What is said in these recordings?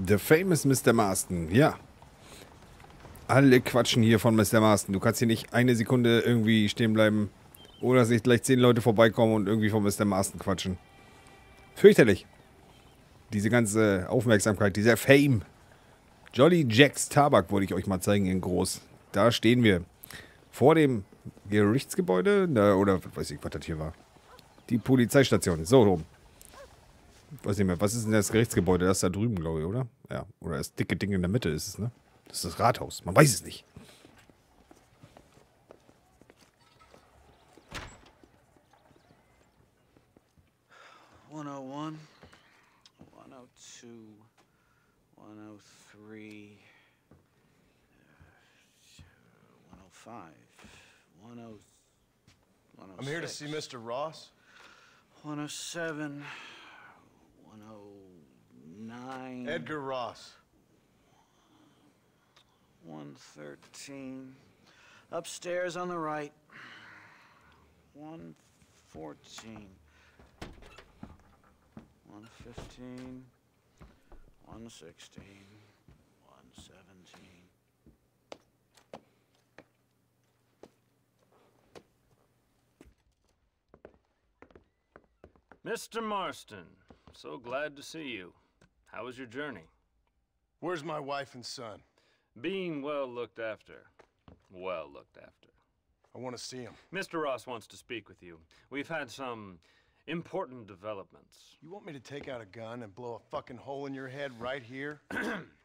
The famous Mr. Marston, ja. Alle quatschen hier von Mr. Marston. Du kannst hier nicht eine Sekunde irgendwie stehen bleiben, ohne dass nicht gleich 10 Leute vorbeikommen und irgendwie von Mr. Marston quatschen. Fürchterlich. Diese ganze Aufmerksamkeit, dieser Fame. Jolly Jacks Tabak wollte ich euch mal zeigen in groß. Da stehen wir. Vor dem Gerichtsgebäude, oder weiß ich, was das hier war. Die Polizeistation, so oben. Weiß nicht mehr, was ist denn das Gerichtsgebäude? Das ist da drüben, glaube ich, oder? Ja, oder das dicke Ding in der Mitte ist es, ne? Das ist das Rathaus, man weiß es nicht. One 101, 102, 103, 105, 106. I'm here to see Mr. Ross. 107, 109. Edgar Ross. 113. Upstairs on the right. 114. 115. 116. 117. Mr. Marston, so glad to see you. How was your journey? Where's my wife and son? Being well looked after. Well looked after. I want to see him. Mr. Ross wants to speak with you. We've had some important developments. You want me to take out a gun and blow a fucking hole in your head right here?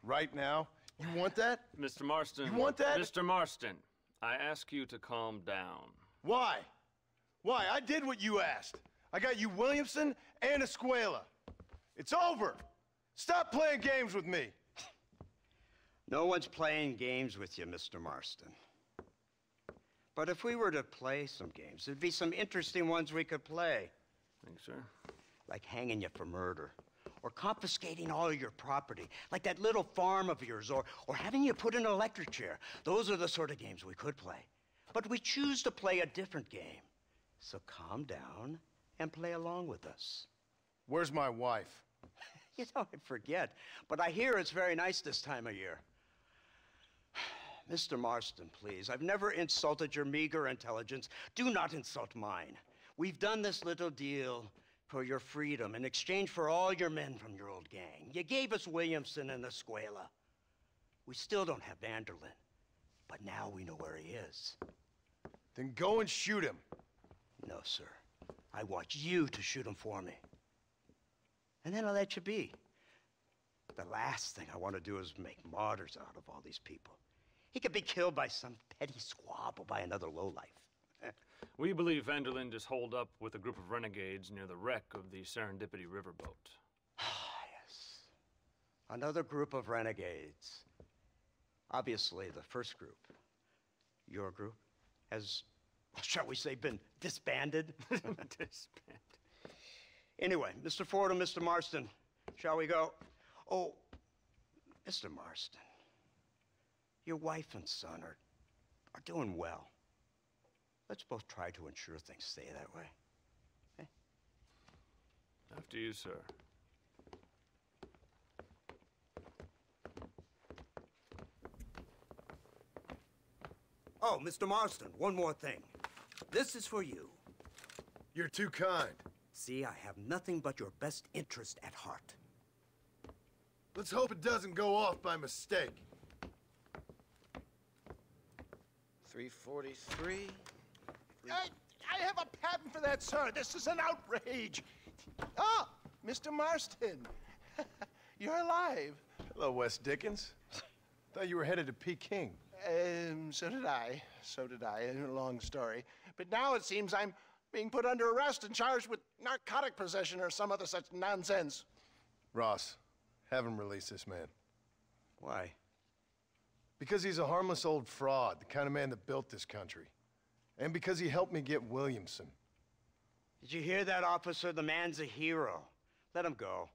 Right now? You want that? Mr. Marston. You want that? Mr. Marston, I ask you to calm down. Why? Why? I did what you asked. I got you Williamson and Escuela. It's over. Stop playing games with me. No one's playing games with you, Mr. Marston. But if we were to play some games, there'd be some interesting ones we could play. Think, sir? Like hanging you for murder, or confiscating all your property, like that little farm of yours, or having you put in an electric chair. Those are the sort of games we could play. But we choose to play a different game. So calm down and play along with us. Where's my wife? You know, I forget, but I hear it's very nice this time of year. Mr. Marston, please, I've never insulted your meager intelligence. Do not insult mine. We've done this little deal for your freedom in exchange for all your men from your old gang. You gave us Williamson and Escuela. We still don't have Vanderlyn, but now we know where he is. Then go and shoot him. No, sir. I want you to shoot him for me. And then I'll let you be. The last thing I want to do is make martyrs out of all these people. He could be killed by some petty squabble by another lowlife. We believe Vanderlyn is holed up with a group of renegades near the wreck of the Serendipity riverboat. Ah, yes. Another group of renegades. Obviously, the first group, your group, has, shall we say, been disbanded? Disbanded. Anyway, Mr. Ford and Mr. Marston, shall we go? Oh, Mr. Marston, your wife and son are doing well. Let's both try to ensure things stay that way. Okay? After you, sir. Oh, Mr. Marston, one more thing. This is for you. You're too kind. See, I have nothing but your best interest at heart. Let's hope it doesn't go off by mistake. 343. I have a patent for that, sir. This is an outrage. Ah, Mr. Marston. You're alive. Hello, Wes Dickens. Thought you were headed to Peking. So did I. So did I. A long story. But now it seems I'm being put under arrest and charged with narcotic possession or some other such nonsense. Ross, have him release this man. Why? Because he's a harmless old fraud, the kind of man that built this country. And because he helped me get Williamson. Did you hear that, officer? The man's a hero. Let him go.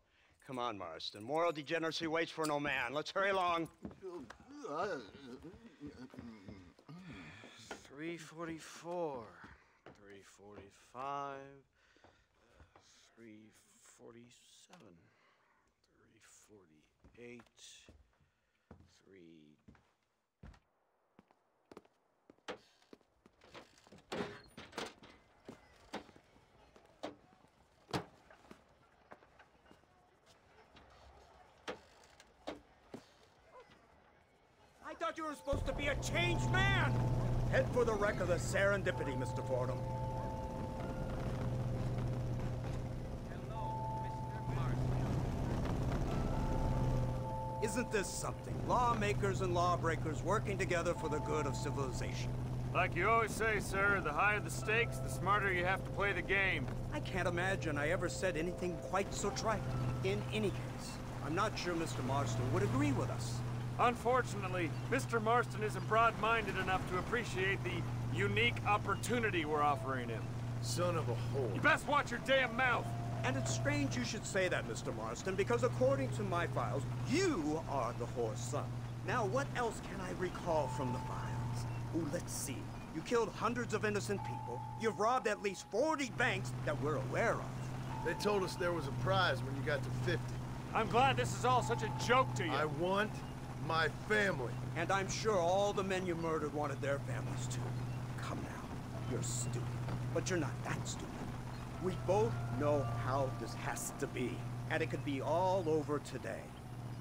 Come on, Marston. Moral degeneracy waits for no man. Let's hurry along. 344. 345. 347. 8, 3. I thought you were supposed to be a changed man! Head for the wreck of the Serendipity, Mr. Fordham. Isn't this something? Lawmakers and lawbreakers working together for the good of civilization. Like you always say, sir, the higher the stakes, the smarter you have to play the game. I can't imagine I ever said anything quite so trite. In any case, I'm not sure Mr. Marston would agree with us. Unfortunately, Mr. Marston isn't broad-minded enough to appreciate the unique opportunity we're offering him. Son of a whore. You best watch your damn mouth! And it's strange you should say that, Mr. Marston, because according to my files, you are the whore's son. Now, what else can I recall from the files? Oh, let's see. You killed hundreds of innocent people. You've robbed at least 40 banks that we're aware of. They told us there was a prize when you got to 50. I'm glad this is all such a joke to you. I want my family. And I'm sure all the men you murdered wanted their families too. Come now, you're stupid. But you're not that stupid. We both know how this has to be. And it could be all over today.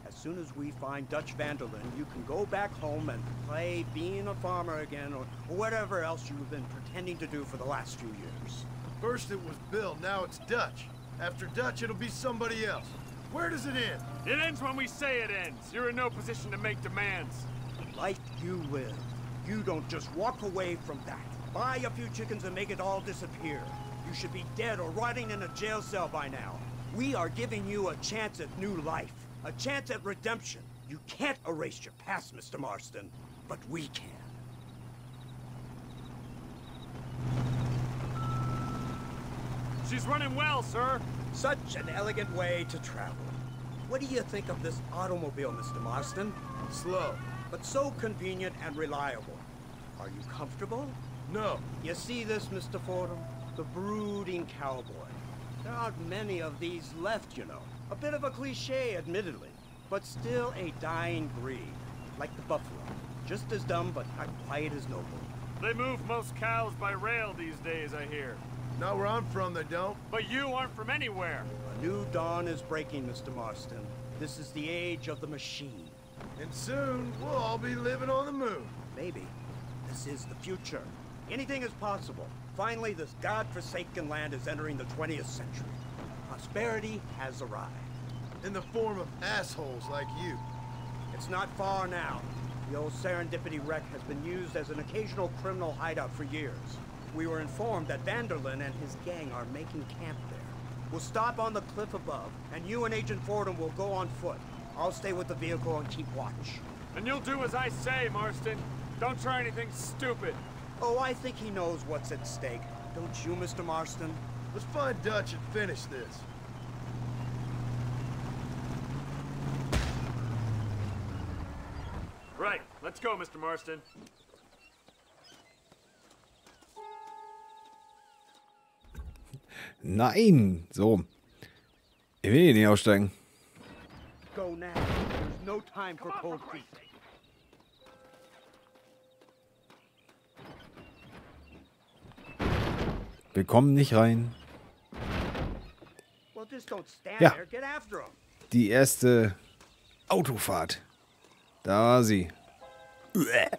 As soon as we find Dutch Vanderlyn, you can go back home and play being a farmer again, or whatever else you've been pretending to do for the last few years. First it was Bill, now it's Dutch. After Dutch, it'll be somebody else. Where does it end? It ends when we say it ends. You're in no position to make demands. The life you live, you don't just walk away from that. Buy a few chickens and make it all disappear. You should be dead or rotting in a jail cell by now. We are giving you a chance at new life. A chance at redemption. You can't erase your past, Mr. Marston, but we can. She's running well, sir. Such an elegant way to travel. What do you think of this automobile, Mr. Marston? Slow. But so convenient and reliable. Are you comfortable? No. You see this, Mr. Fordham? The brooding cowboy. There aren't many of these left, you know. A bit of a cliche, admittedly, but still a dying breed. Like the buffalo. Just as dumb, but not quite as noble. They move most cows by rail these days, I hear. Not where I'm from, they don't. But you aren't from anywhere. A new dawn is breaking, Mr. Marston. This is the age of the machine. And soon, we'll all be living on the moon. Maybe. This is the future. Anything is possible. Finally, this godforsaken land is entering the 20th century. Prosperity has arrived. In the form of assholes like you. It's not far now. The old Serendipity wreck has been used as an occasional criminal hideout for years. We were informed that Vanderlyn and his gang are making camp there. We'll stop on the cliff above, and you and Agent Fordham will go on foot. I'll stay with the vehicle and keep watch. And you'll do as I say, Marston. Don't try anything stupid. Oh, I think he knows what's at stake. Don't you, Mr. Marston? Let's find Dutch and finish this. Right, let's go, Mr. Marston. Nein! So. Ich will hier nicht aussteigen. Go now. There's no time for cold feet. Wir kommen nicht rein. Well, just don't stand Ja. there. Get after him. Die erste Autofahrt. Da war sie. Uäh.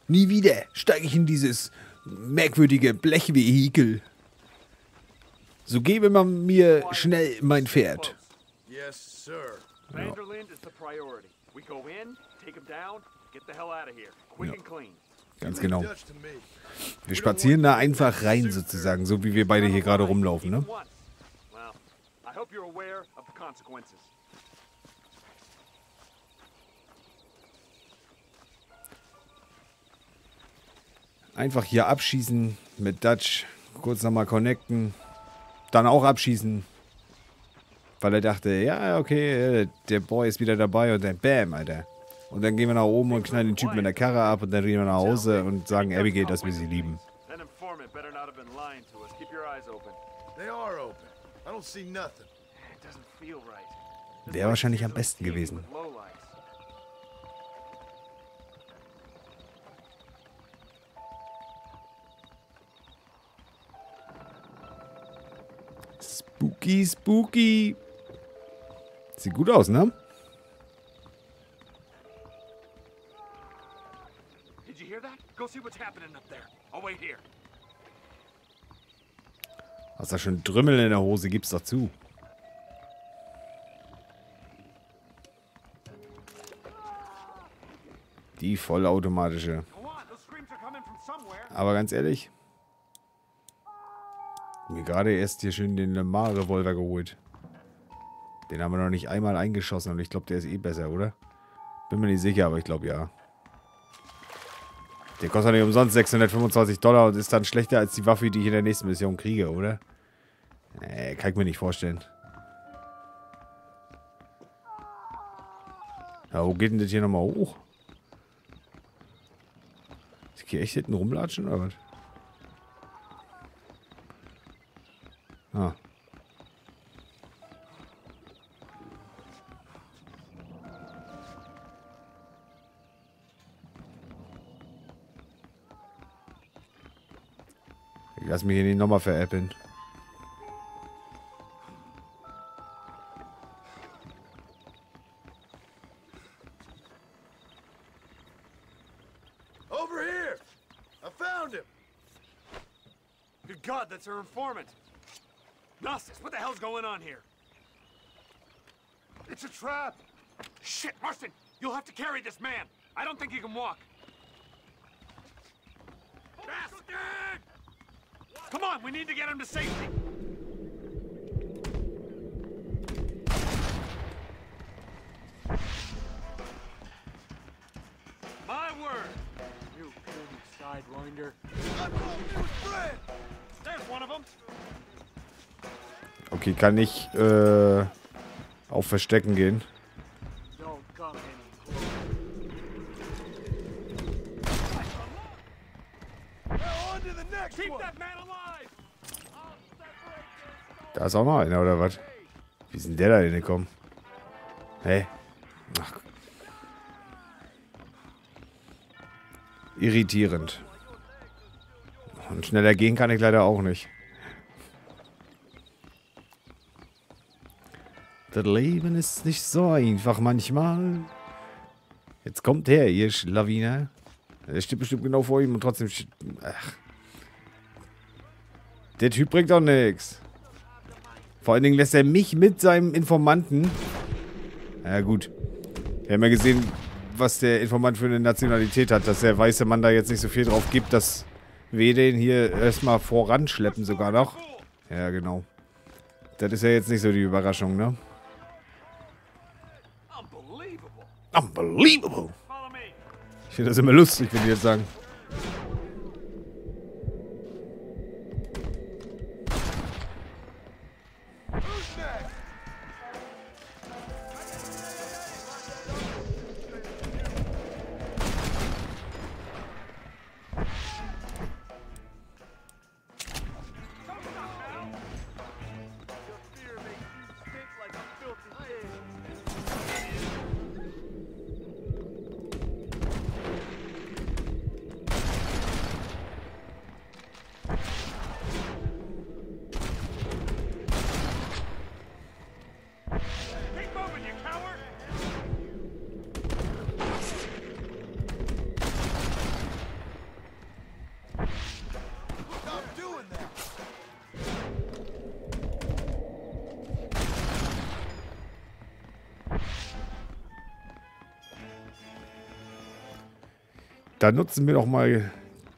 Nie wieder steige ich in dieses merkwürdige Blechvehikel. So gebe man mir schnell mein Pferd. Yes, sir. Vanderlyn is the priority. We go in, take him down, get the hell out of here. Quick and clean. Ganz genau. Dutch to me. Wir spazieren da einfach rein sozusagen, so wie wir beide hier gerade rumlaufen, ne? Well, I hope you're aware of the consequences. Einfach hier abschießen mit Dutch, kurz nochmal connecten, dann auch abschießen, weil er dachte, ja, okay, der Boy ist wieder dabei und dann bam, Alter. Und dann gehen wir nach oben und knallen den Typen mit der Karre ab und dann gehen wir nach Hause und sagen Abigail, dass wir sie lieben. That informant better not have been lying to us. Keep your eyes open. They are open. I don't see nothing. It doesn't feel right. Wäre wahrscheinlich am besten gewesen. Spooky, spooky. Sieht gut aus, ne? Did you hear that? Go see what's happening up there. I'll wait here. Hast da schon Trümmel in der Hose, gib's doch zu. Die vollautomatische. Aber ganz ehrlich, mir gerade erst hier schön den Lamar-Revolver geholt. Den haben wir noch nicht einmal eingeschossen und ich glaube, der ist eh besser, oder? Bin mir nicht sicher, aber ich glaube ja. Der kostet nicht umsonst $625 und ist dann schlechter als die Waffe, die ich in der nächsten Mission kriege, oder? Kann ich mir nicht vorstellen. Ja, wo geht denn das hier nochmal hoch? Ist ich hier echt hinten rumlatschen oder was? Ah. Ich lass mich hier nicht nochmal veräppeln. Over here! I found him! Good God, that's our informant. Gnostics, what the hell's going on here? It's a trap! Shit, Marston, you'll have to carry this man. I don't think he can walk. Bastard! Come on, we need to get him to safety. My word! You dirty sidewinder. I thought we were friends! There's one of them. Okay, kann ich auf Verstecken gehen. Don't come any Now on to the next Keep one! that man alive! Da ist auch noch einer, oder was? Wie ist denn der da hingekommen? Hä? Ach. Irritierend. Und schneller gehen kann ich leider auch nicht. Das Leben ist nicht so einfach manchmal. Jetzt kommt her, ihr Schlawiner. Der steht bestimmt genau vor ihm und trotzdem... Ach. Der Typ bringt doch nichts. Vor allen Dingen lässt er mich mit seinem Informanten... Ja gut. Wir haben ja gesehen, was der Informant für eine Nationalität hat. Dass der weiße Mann da jetzt nicht so viel drauf gibt, dass wir den hier erstmal voranschleppen sogar noch. Ja, genau. Das ist ja jetzt nicht so die Überraschung, ne? Unbelievable! Ich finde das immer lustig, wenn die jetzt sagen. Dann nutzen wir doch mal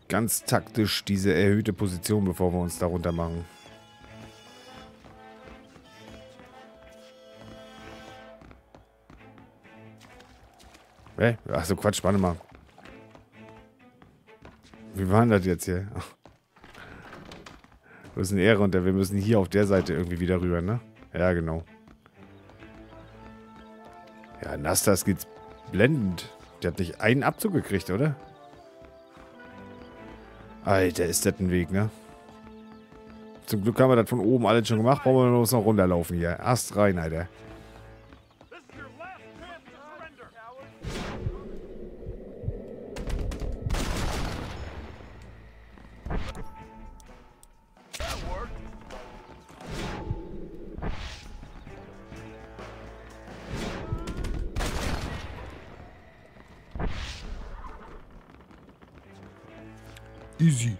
ganz taktisch diese erhöhte Position, bevor wir uns darunter machen. Hä? Achso, Quatsch, warte mal. Wie war denn das jetzt hier? Ach. Wo ist denn er runter? Wir müssen hier auf der Seite irgendwie wieder rüber, ne? Ja, genau. Ja, Nastas geht's blendend. Der hat nicht einen Abzug gekriegt, oder? Alter, ist das ein Weg, ne? Zum Glück haben wir das von oben alles schon gemacht. Brauchen wir bloß noch runterlaufen hier. Ast rein, Alter. That worked. Easy.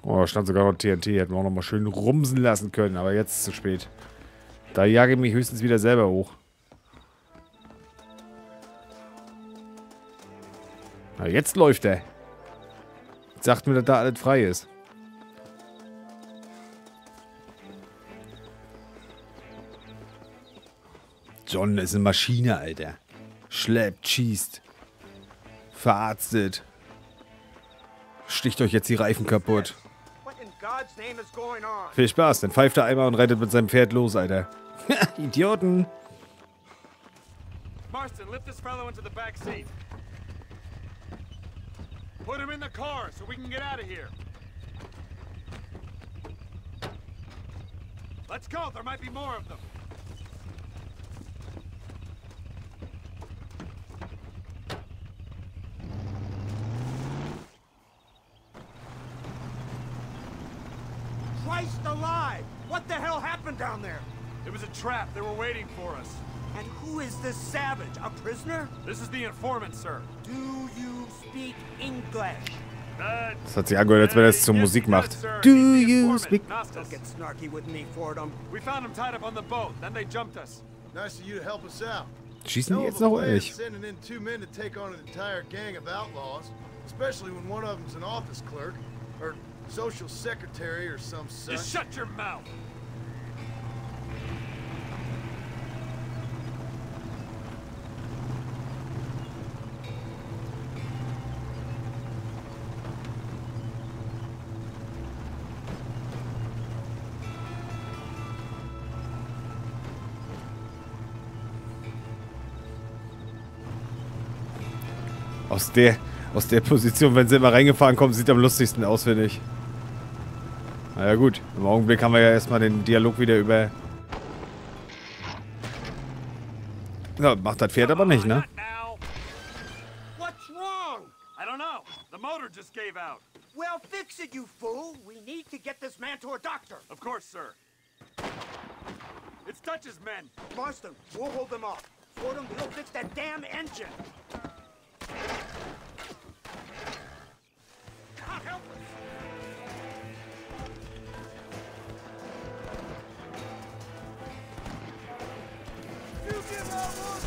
Oh, da stand sogar noch TNT. Hätten wir auch noch mal schön rumsen lassen können. Aber jetzt ist es zu spät. Da jage ich mich höchstens wieder selber hoch. Na, jetzt läuft er. Jetzt sagt mir, dass da alles frei ist. John ist eine Maschine, Alter. Schleppt, schießt. Verarztet. Sticht euch jetzt die Reifen kaputt. What in God's name is going on? Viel Spaß, dann pfeift er einmal und reitet mit seinem Pferd los, Alter. Idioten. Marston, lift this fellow into the back seat. Put him in the car so we can get out of here. Let's go, there might be more of them. Christ alive! What the hell happened down there? It was a trap, they were waiting for us. And who is this savage? A prisoner? This is the informant, sir. Do you speak English? Das hat sich angehört, als wenn er es zur Musik macht. Do you speak? Don't get snarky with me, Fordham. We found him tied up on the boat, then they jumped us. Nice of you to help us out. Schießen die Hell of jetzt a noch plan oder nicht? sending in 2 men to take on an entire gang of outlaws, especially when one of them's an office clerk or social secretary or some such. Just shut your mouth. Aus der Position, wenn sie immer reingefahren kommen, sieht am lustigsten aus, finde ich. Naja gut, im Augenblick haben wir ja erstmal den Dialog wieder über... Ja, macht das Pferd aber nicht, ne? What's wrong? I don't know. The motor just gave out. Well, fix it, you fool. We need to get this man to a doctor. Of course, sir. It's Dutch's men. Marston, we'll hold them off. Fordham, we'll fix that damn engine. God help us. You give out one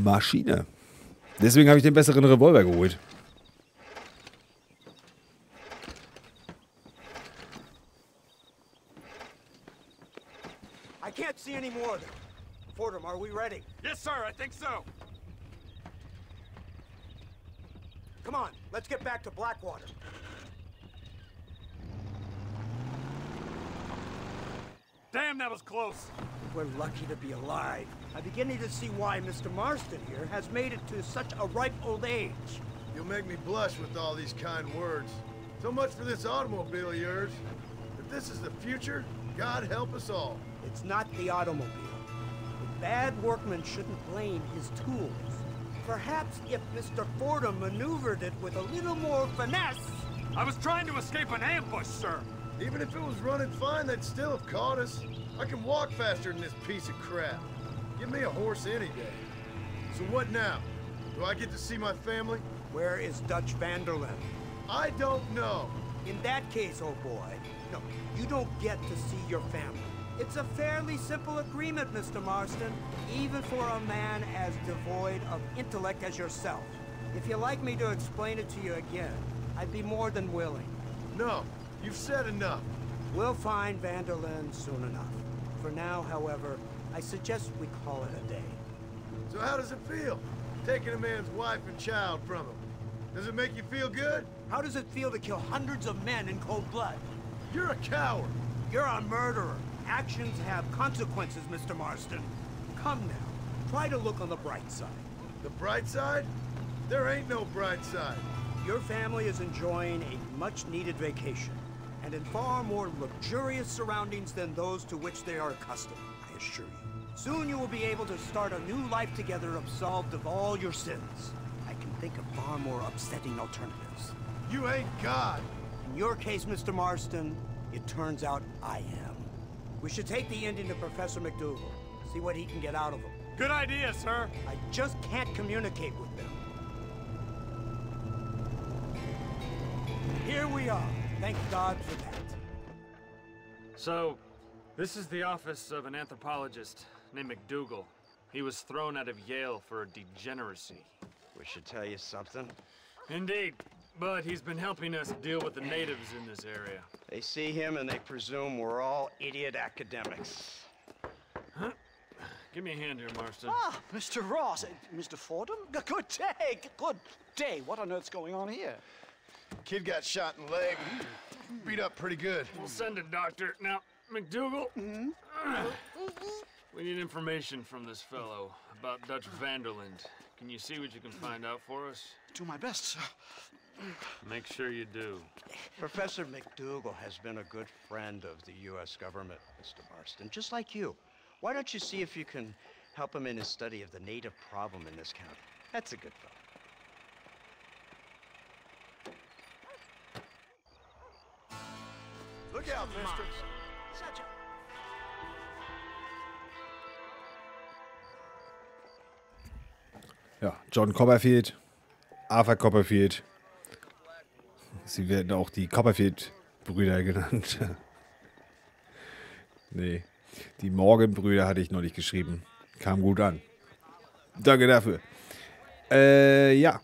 Maschine. Deswegen habe ich den besseren Revolver geholt. I can't see any more of them. Fordham, are we ready? Yes, sir, I think so. Come on, let's get back to Blackwater. Damn, that was close. We're lucky to be alive. I'm beginning to see why Mr. Marston here has made it to such a ripe old age. You'll make me blush with all these kind words. So much for this automobile of yours. If this is the future, God help us all. It's not the automobile. The bad workman shouldn't blame his tools. Perhaps if Mr. Fordham maneuvered it with a little more finesse... I was trying to escape an ambush, sir. Even if it was running fine, they'd still have caught us. I can walk faster than this piece of crap. Give me a horse any day. So what now? Do I get to see my family? Where is Dutch Vanderlyn? I don't know. In that case, oh boy, no, you don't get to see your family. It's a fairly simple agreement, Mr. Marston, even for a man as devoid of intellect as yourself. If you'd like me to explain it to you again, I'd be more than willing. No, you've said enough. We'll find Vanderlyn soon enough. For now, however, I suggest we call it a day. So how does it feel, taking a man's wife and child from him? Does it make you feel good? How does it feel to kill hundreds of men in cold blood? You're a coward. You're a murderer. Actions have consequences, Mr. Marston. Come now, try to look on the bright side. The bright side? There ain't no bright side. Your family is enjoying a much-needed vacation, and in far more luxurious surroundings than those to which they are accustomed, I assure you. Soon you will be able to start a new life together, absolved of all your sins. I can think of far more upsetting alternatives. You ain't God. In your case, Mr. Marston, it turns out I am. We should take the Indian to Professor McDougal, see what he can get out of him. Good idea, sir. I just can't communicate with them. Here we are. Thank God for that. So, this is the office of an anthropologist named McDougal. He was thrown out of Yale for degeneracy. We should tell you something. Indeed, but he's been helping us deal with the natives in this area. They see him and they presume we're all idiot academics. Huh? Give me a hand here, Marston. Ah, Mr. Ross. Mr. Fordham? Good day. Good day. What on earth's going on here? Kid got shot in the leg. Beat up pretty good. We'll send a doctor. Now, McDougal, we need information from this fellow about Dutch Vanderlyn. Can you see what you can find out for us? Do my best, sir. Make sure you do. Professor McDougal has been a good friend of the U.S. government, Mr. Marston, just like you. Why don't you see if you can help him in his study of the native problem in this county? That's a good fellow. Look out, mister. Such a... Ja, John Copperfield, Arthur Copperfield. Sie werden auch die Copperfield-Brüder genannt. Nee, die Morgan-Brüder hatte ich noch nicht geschrieben. Kam gut an. Danke dafür. Ja,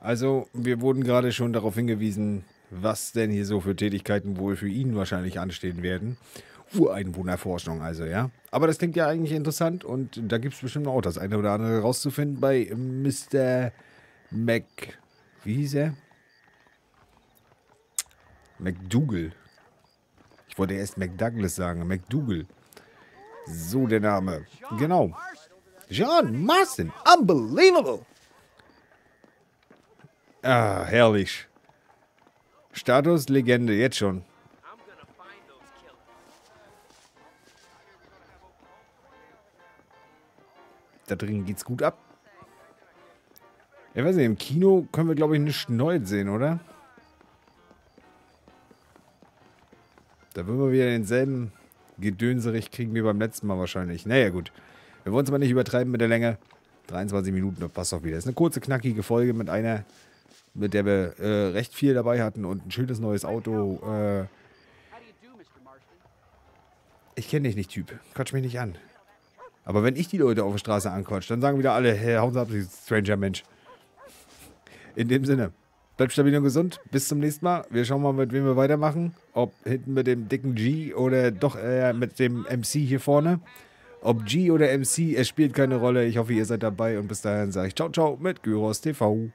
also wir wurden gerade schon darauf hingewiesen, was denn hier so für Tätigkeiten wohl für ihn wahrscheinlich anstehen werden. Ureinwohnerforschung also, ja. Aber das klingt ja eigentlich interessant und da gibt es bestimmt auch das eine oder andere rauszufinden bei Mr. Wie hieß er? McDougal. Ich wollte erst McDouglas sagen, McDougal. So der Name. Genau. John Marston. Unbelievable. Ah, herrlich. Status Legende, jetzt schon. Da drin geht's gut ab. Ich weiß nicht, im Kino können wir, glaube ich, nichts Neues sehen, oder? Da würden wir wieder denselben Gedönserich kriegen wie beim letzten Mal wahrscheinlich. Naja, gut. Wir wollen es aber nicht übertreiben mit der Länge. 23 Minuten, das passt auch wieder. Das ist eine kurze, knackige Folge mit einer, mit der wir recht viel dabei hatten und ein schönes neues Auto. Ich kenne dich nicht, Typ. Quatsch mich nicht an. Aber wenn ich die Leute auf der Straße anquatsche, dann sagen wieder alle, hey, hauen Sie ab, Sie Stranger Mensch. In dem Sinne, bleibt stabil und gesund. Bis zum nächsten Mal. Wir schauen mal, mit wem wir weitermachen. Ob hinten mit dem dicken G oder doch mit dem MC hier vorne. Ob G oder MC, es spielt keine Rolle. Ich hoffe, ihr seid dabei. Und bis dahin sage ich ciao, ciao mit Gyros TV.